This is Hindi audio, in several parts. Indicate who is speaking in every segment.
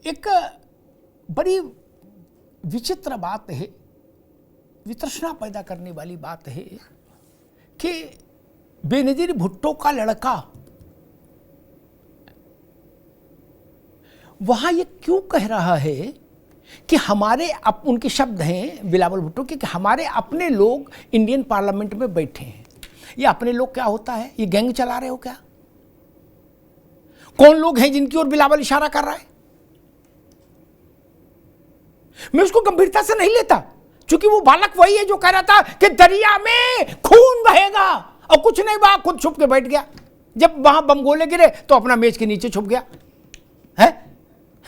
Speaker 1: एक बड़ी विचित्र बात है, वितृष्णा पैदा करने वाली बात है कि बेनजीर भुट्टो का लड़का वहां ये क्यों कह रहा है कि हमारे उनके शब्द हैं बिलावल भुट्टो के कि हमारे अपने लोग इंडियन पार्लियामेंट में बैठे हैं। ये अपने लोग क्या होता है? ये गैंग चला रहे हो क्या? कौन लोग हैं जिनकी ओर बिलावल इशारा कर रहा है? मैं उसको गंभीरता से नहीं लेता, क्योंकि वो बालक वही है जो कह रहा था कि दरिया में खून बहेगा, और कुछ नहीं बहा, खुद छुप के बैठ गया। जब वहां बम गोले गिरे तो अपना मेज के नीचे छुप गया है,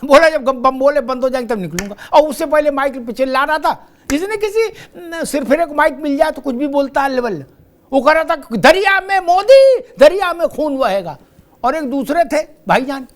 Speaker 1: बोला जब बम गोले बंद हो जाएंगे तब निकलूंगा। और उससे पहले माइक पे चिल्ला रहा था, इसने किसी सिरफिरे को माइक मिल जाए तो कुछ भी बोलता है लेवल। वो कह रहा था दरिया में मोदी, दरिया में खून बहेगा। और एक दूसरे थे भाईजान,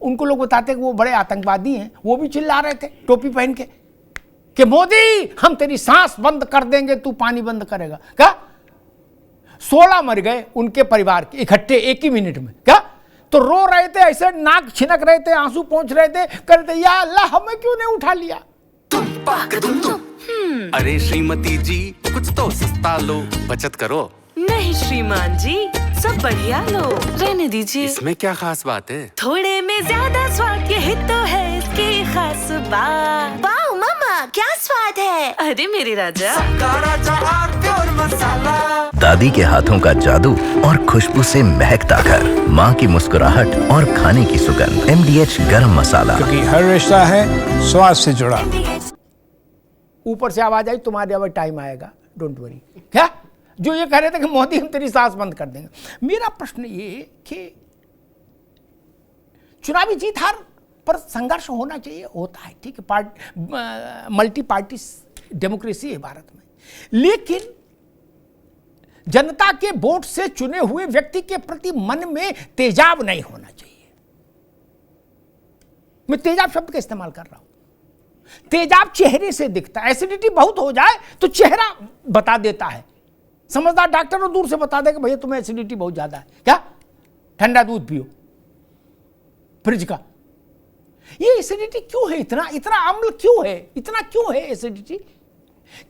Speaker 1: उनको लोग बताते कि वो बड़े आतंकवादी हैं, वो भी चिल्ला रहे थे टोपी पहन के कि मोदी हम तेरी सांस बंद कर देंगे, तू पानी बंद करेगा क्या? 16 मर गए उनके परिवार के इकट्ठे एक ही मिनट में क्या? तो रो रहे थे, ऐसे नाक छिनक रहे थे, आंसू पहुंच रहे थे, कहते या अल्लाह हमें क्यों नहीं उठा लिया?
Speaker 2: अरे श्रीमती जी कुछ तो सस्ता लो, बचत करो।
Speaker 3: नहीं श्रीमान जी, सब बढ़िया लो, रहने दीजिए।
Speaker 2: इसमें क्या खास बात है?
Speaker 3: थोड़े में ज्यादा स्वाद, यही तो है इसकी खास बात।
Speaker 4: वाओ मम्मा, क्या स्वाद है?
Speaker 3: अरे मेरे राजा,
Speaker 5: दादी के हाथों का जादू और खुशबू से महकता घर, माँ की मुस्कुराहट और खाने की सुगंध। MDH गरम मसाला,
Speaker 6: क्योंकि हर रिश्ता है स्वाद से जुड़ा।
Speaker 1: ऊपर से आवाज आई तुम्हारे अब टाइम आएगा, डोंट वरी। क्या जो ये कह रहे थे कि मोदी हम तेरी सांस बंद कर देंगे। मेरा प्रश्न ये कि चुनावी जीत हार पर संघर्ष होना चाहिए, होता है, ठीक है, मल्टी पार्टी डेमोक्रेसी है भारत में, लेकिन जनता के वोट से चुने हुए व्यक्ति के प्रति मन में तेजाब नहीं होना चाहिए। मैं तेजाब शब्द का इस्तेमाल कर रहा हूं। तेजाब चेहरे से दिखता है, एसिडिटी बहुत हो जाए तो चेहरा बता देता है। समझदार डॉक्टर दूर से बता दे कि भैया तुम्हें एसिडिटी बहुत ज्यादा है, क्या ठंडा दूध पियो फ्रिज का। ये एसिडिटी क्यों है? इतना इतना अम्ल क्यों है? इतना क्यों है एसिडिटी?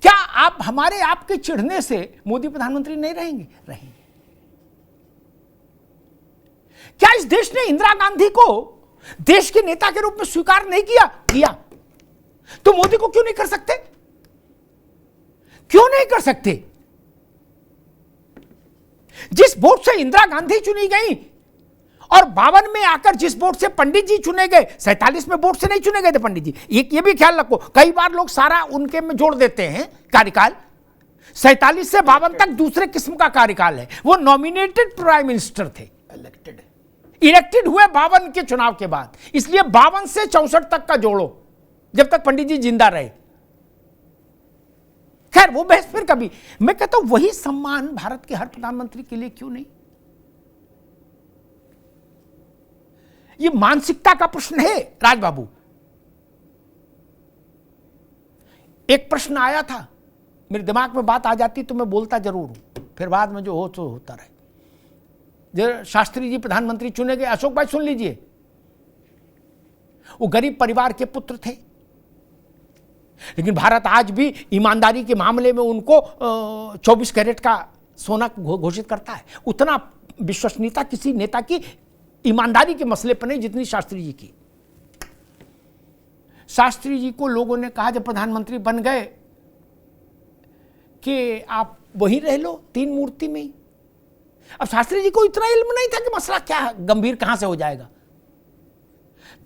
Speaker 1: क्या आप हमारे आपके चिढ़ने से मोदी प्रधानमंत्री नहीं रहेंगे? रहेंगे। क्या इस देश ने इंदिरा गांधी को देश के नेता के रूप में स्वीकार नहीं किया? किया। तो मोदी को क्यों नहीं कर सकते? क्यों नहीं कर सकते? जिस वोट से इंदिरा गांधी चुनी गई और 52 में आकर जिस वोट से पंडित जी चुने गए, 47 में वोट से नहीं चुने गए थे पंडित जी। ये भी ख्याल रखो, कई बार लोग सारा उनके में जोड़ देते हैं कार्यकाल। 47 से 52 तक दूसरे किस्म का कार्यकाल है। वो नॉमिनेटेड प्राइम मिनिस्टर थे, इलेक्टेड हुए 52 के चुनाव के बाद, इसलिए 52 से 64 तक का जोड़ो, जब तक पंडित जी जिंदा रहे। खैर वो बहस फिर कभी। मैं कहता हूं वही सम्मान भारत के हर प्रधानमंत्री के लिए क्यों नहीं? ये मानसिकता का प्रश्न है राजबाबू। एक प्रश्न आया था, मेरे दिमाग में बात आ जाती तो मैं बोलता जरूर हूं, फिर बाद में जो हो तो होता रहे। जो शास्त्री जी प्रधानमंत्री चुने गए, अशोक भाई सुन लीजिए, वो गरीब परिवार के पुत्र थे, लेकिन भारत आज भी ईमानदारी के मामले में उनको 24 कैरेट का सोना घोषित करता है। उतना विश्वसनीयता किसी नेता की ईमानदारी के मसले पर नहीं जितनी शास्त्री जी की। शास्त्री जी को लोगों ने कहा जब प्रधानमंत्री बन गए कि आप वहीं रह लो 3 मूर्ति में ही। अब शास्त्री जी को इतना इल्म नहीं था कि मसला क्या गंभीर कहां से हो जाएगा,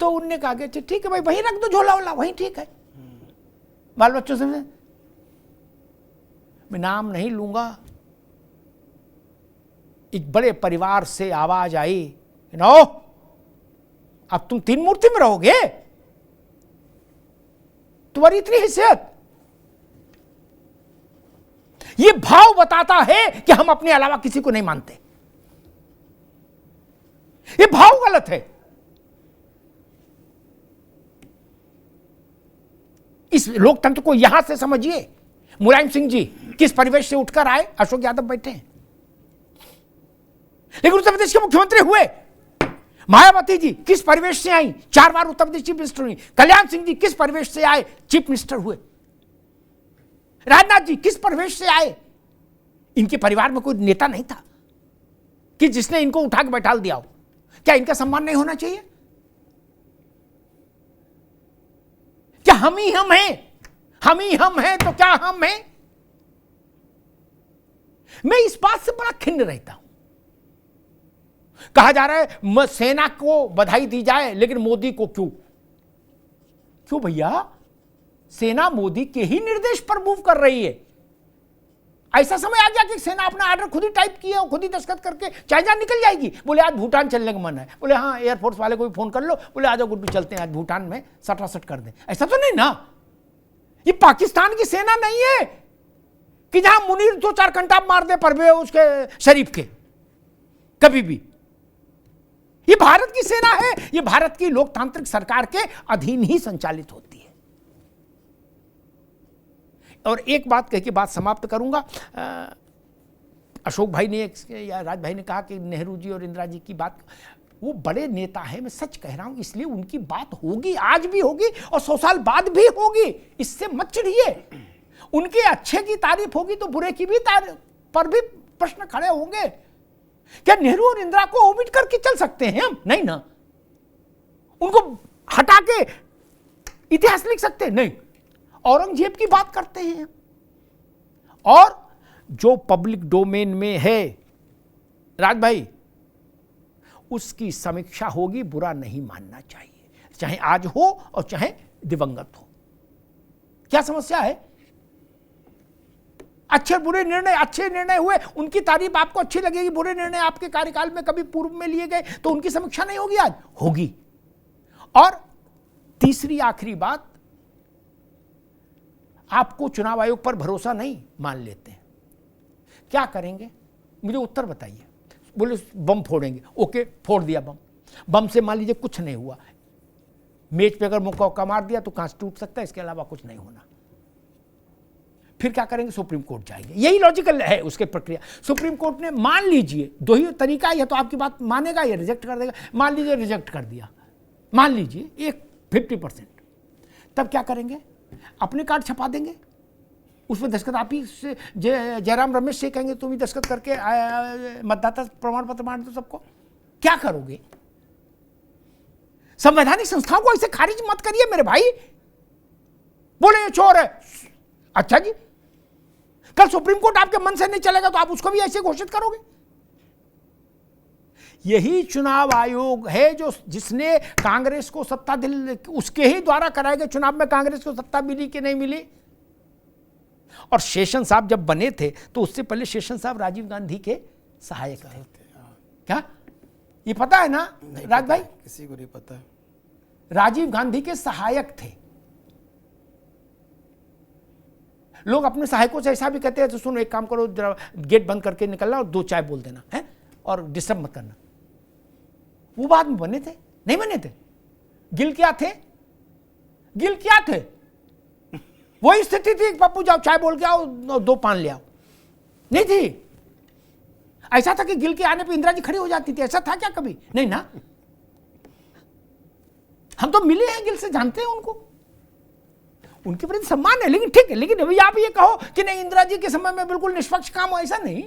Speaker 1: तो उनने कहा कि ठीक है भाई वहीं रख दो झोला वोला, वहीं ठीक है। बाल बच्चों से मैं नाम नहीं लूंगा, एक बड़े परिवार से आवाज आई, नो अब तुम 3 मूर्ति में रहोगे, तुम्हारी इतनी हैसियत। ये भाव बताता है कि हम अपने अलावा किसी को नहीं मानते। ये भाव गलत है। इस लोकतंत्र को यहां से समझिए। मुलायम सिंह जी किस परिवेश से उठकर आए, अशोक यादव बैठे हैं, लेकिन उत्तर प्रदेश के मुख्यमंत्री हुए। मायावती जी किस परिवेश से आई, 4 बार उत्तर प्रदेश चीफ मिनिस्टर हुई। कल्याण सिंह जी किस परिवेश से आए, चीफ मिनिस्टर हुए। राजनाथ जी किस परिवेश से आए, इनके परिवार में कोई नेता नहीं था कि जिसने इनको उठा के बैठा दिया हो। क्या इनका सम्मान नहीं होना चाहिए? क्या हम ही हम हैं? हम ही हम हैं तो क्या हम हैं? मैं इस बात से बड़ा खिन्न रहता हूं। कहा जा रहा है सेना को बधाई दी जाए लेकिन मोदी को क्यों? क्यों भैया? सेना मोदी के ही निर्देश पर मूव कर रही है। ऐसा समय आ गया कि सेना अपना ऑर्डर खुद ही टाइप किया और खुद ही दस्तखत करके चाइना निकल जाएगी। बोले आज भूटान चलने का मन है, बोले हाँ एयरफोर्स वाले को भी फोन कर लो, बोले आ जाओ गुड्डू चलते हैं आज भूटान में सटासट कर दें। ऐसा तो नहीं ना, ये पाकिस्तान की सेना नहीं है कि जहां मुनीर 2-4 घंटा मार दे परवेज उसके शरीफ के कभी भी। ये भारत की सेना है, ये भारत की लोकतांत्रिक सरकार के अधीन ही संचालित होती है। और एक बात कह के बात समाप्त करूंगा। अशोक भाई ने या राज भाई ने कहा कि नेहरू जी और इंदिरा जी की बात, वो बड़े नेता हैं, मैं सच कह रहा हूं, इसलिए उनकी बात होगी, आज भी होगी और 100 साल बाद भी होगी, इससे मत चिढ़िए। उनके अच्छे की तारीफ होगी तो बुरे की भी तारीफ पर भी प्रश्न खड़े होंगे। क्या नेहरू और इंदिरा को ओमिट करके चल सकते हैं हम? नहीं ना। उनको हटा के इतिहास लिख सकते हैं? नहीं। औरंगजेब की बात करते हैं और जो पब्लिक डोमेन में है राज भाई, उसकी समीक्षा होगी, बुरा नहीं मानना चाहिए, चाहे आज हो और चाहे दिवंगत हो। क्या समस्या है? अच्छे बुरे निर्णय, अच्छे निर्णय हुए उनकी तारीफ आपको अच्छी लगेगी, बुरे निर्णय आपके कार्यकाल में कभी पूर्व में लिए गए तो उनकी समीक्षा नहीं होगी, आज होगी। और तीसरी आखिरी बात, आपको चुनाव आयोग पर भरोसा नहीं, मान लेते हैं, क्या करेंगे? मुझे उत्तर बताइए। बोले बम फोड़ेंगे, ओके फोड़ दिया बम, बम से मान लीजिए कुछ नहीं हुआ, मेज पे अगर मुक्का मार दिया तो कांच टूट सकता है, इसके अलावा कुछ नहीं होना। फिर क्या करेंगे? सुप्रीम कोर्ट जाएंगे। यही लॉजिकल है उसके प्रक्रिया। सुप्रीम कोर्ट ने मान लीजिए, दो ही तरीका, या तो आपकी बात मानेगा या रिजेक्ट कर देगा। मान लीजिए रिजेक्ट कर दिया, मान लीजिए एक 50%, तब क्या करेंगे? अपने कार्ड छपा देंगे, उसमें दस्तखत आप ही से जयराम रमेश से कहेंगे तुम ही दस्तखत करके मतदाता प्रमाण पत्र बांट दो सबको। क्या करोगे? संवैधानिक संस्थाओं को ऐसे खारिज मत करिए मेरे भाई। बोले ये चोर है, अच्छा जी, कल सुप्रीम कोर्ट आपके मन से नहीं चलेगा तो आप उसको भी ऐसे घोषित करोगे? यही चुनाव आयोग है जो जिसने कांग्रेस को सत्ता उसके ही द्वारा कराए गए चुनाव में कांग्रेस को सत्ता मिली कि नहीं मिली। और शेषन साहब जब बने थे तो उससे पहले शेषन साहब राजीव गांधी के सहायक थे। क्या ये पता है ना राज भाई?
Speaker 7: किसी को नहीं पता।
Speaker 1: राजीव गांधी के सहायक थे। लोग अपने सहायकों से ऐसा भी कहते हैं तो सुनो एक काम करो, जरा गेट बंद करके निकलना और 2 चाय बोल देना है और डिस्टर्ब मत करना। वो बाद में बने थे? नहीं बने थे। गिल क्या थे? गिल क्या थे? वही स्थिति थी, पप्पू जाओ चाय बोल के आओ, 2 पान ले आओ, नहीं थी। ऐसा था कि गिल के आने पे इंदिरा जी खड़ी हो जाती थी, ऐसा था क्या कभी? नहीं ना। हम तो मिले हैं गिल से, जानते हैं उनको, उनके प्रति सम्मान है। लेकिन ठीक है, लेकिन अभी आप ये कहो कि नहीं इंदिरा जी के समय में बिल्कुल निष्पक्ष काम हो, ऐसा नहीं।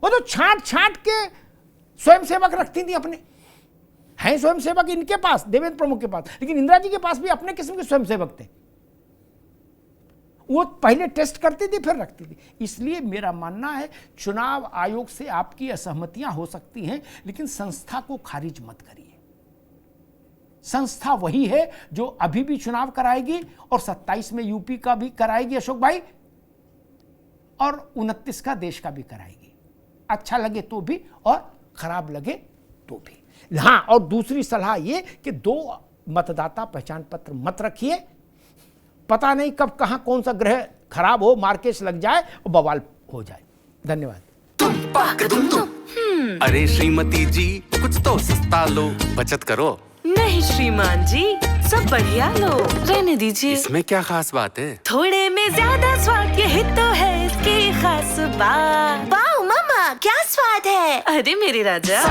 Speaker 1: वो तो छांट छांट के स्वयंसेवक रखती थी अपने। हैं स्वयंसेवक इनके पास, देवेंद्र प्रमुख के पास, लेकिन इंदिरा जी के पास भी अपने किस्म के स्वयंसेवक थे। वो पहले टेस्ट करती थी फिर रखती थी। इसलिए मेरा मानना है चुनाव आयोग से आपकी असहमतियां हो सकती हैं, लेकिन संस्था को खारिज मत करिए। संस्था वही है जो अभी भी चुनाव कराएगी और 27 में यूपी का भी कराएगी अशोक भाई, और 29 का देश का भी कराएगी। अच्छा लगे तो भी और खराब लगे तो भी। हाँ, और दूसरी सलाह ये कि 2 मतदाता पहचान पत्र मत रखिए। पता नहीं कब कहां कौन सा ग्रह खराब हो, मार्केश लग जाए और बवाल हो जाए। धन्यवाद।
Speaker 2: अरे श्रीमती जी कुछ तो सस्ता लो, बचत करो।
Speaker 3: नहीं श्रीमान जी, सब बढ़िया लो, रहने दीजिए।
Speaker 2: इसमें क्या खास बात है?
Speaker 3: थोड़े में ज्यादा स्वाद, यही तो है इसकी खास बात।
Speaker 4: वाओ मम्मा, क्या स्वाद है?
Speaker 3: अरे मेरे राजा,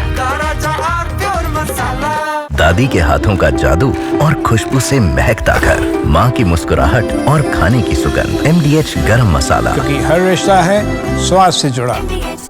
Speaker 5: दादी के हाथों का जादू और खुशबू से महकता घर, माँ की मुस्कुराहट और खाने की सुगंध, MDH गरम मसाला।
Speaker 6: क्योंकि हर रिश्ता है स्वाद से जुड़ा।